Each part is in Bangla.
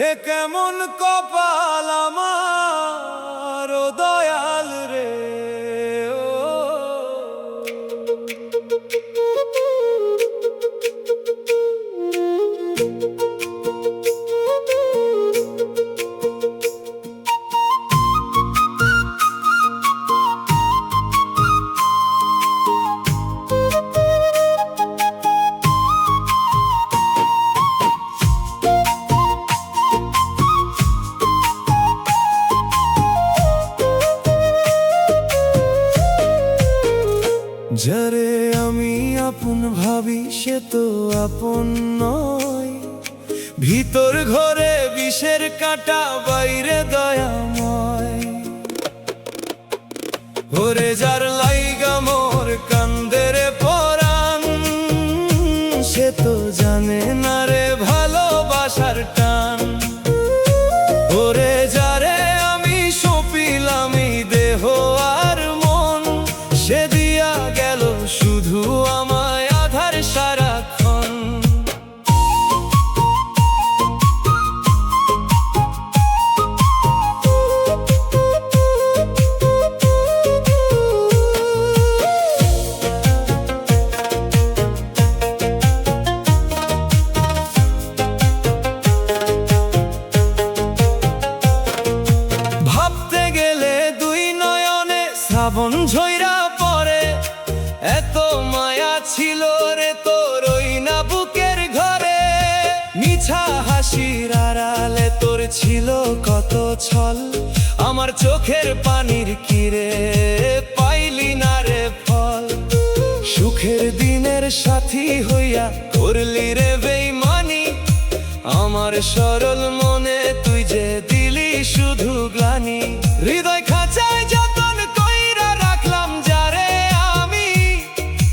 এ কেমন কপাল আমার ও দয়াল রে ও। যারে আমি আপন ভাবি সে তো আপন নয়, ভিতর ঘরে বিষের কাঁটা বাইরে দয়াময়। ওরে যার লাইগা মোর কান্দেরে পরাণ, সে তো জানে না রে ভালোবাসার টান। ওরে যারে আমি সপিলাম এই দেহ আর মন, সে দিয়া গেল শুধু আমায় আধার সারাক্ষণ। ভাবতে গেলে দুই নয়নে শ্রাবণ ঝইরা পড়ে, এত মায়া ছিল রে তোর ওই না বুকের ঘরে। মিছা হাসির আড়ালে তোর ছিল কত ছল, আমার চোখের পানির কিরে পাইলি না রে ফল। সুখের দিনের সাথী হইয়া করলি রে বেইমানি, আমার সরল মনে তুই যে দিলি শুধু গ্লানি। হৃদয় খাঁচায় যতন কইরা রাখলাম যারে আমি,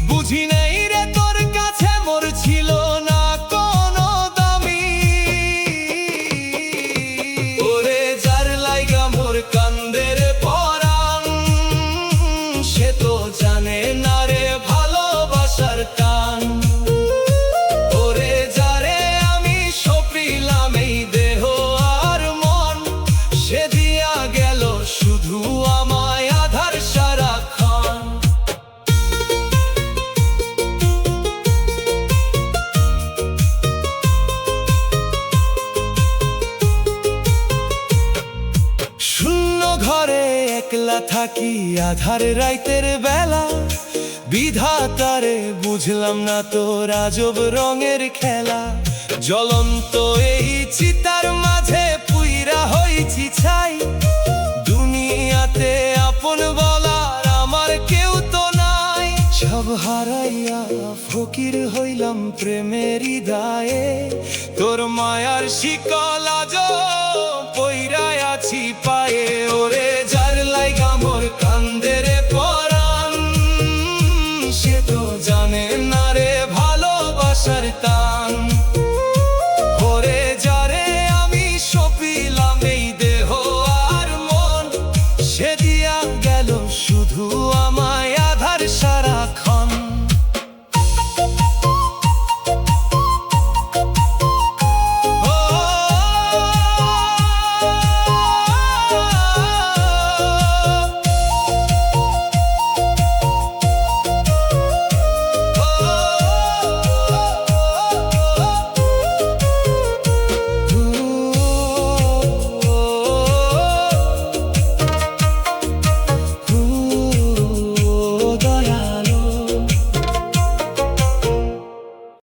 বুঝি নাই রে তোর কাছে মোর ছিল না কোনো দামি। ওরে যার লাইগা মোর কান্দের পরাণ, সে তো জানে না রে ভালোবাসার টান। ওরে যারে আমি সপিলাম এই দেহ আর মন, সে দিয়া গেল শুধু আমায় আধার সারাক্ষণ। শূন্য ঘরে একলা থাকি আধার রাইতের বেলা, বিধাতারে বুঝলাম না তোর আজব রঙের খেলা। জ্বলন্ত এই চিতার মাঝে পুইরা হইছি ছাই, দুনিয়াতে আপন বলার আমার কেউ তো নাই। সব হারাইয়া ফকির হইলাম প্রেমের হৃদয়ে, তোর মায়ার শিকল আজো পইরা আছি পায়ে। ওরে যার লাইগা মোর কান্দেরে পরাণ, সে তো জানে না রে ভালোবাসার তা।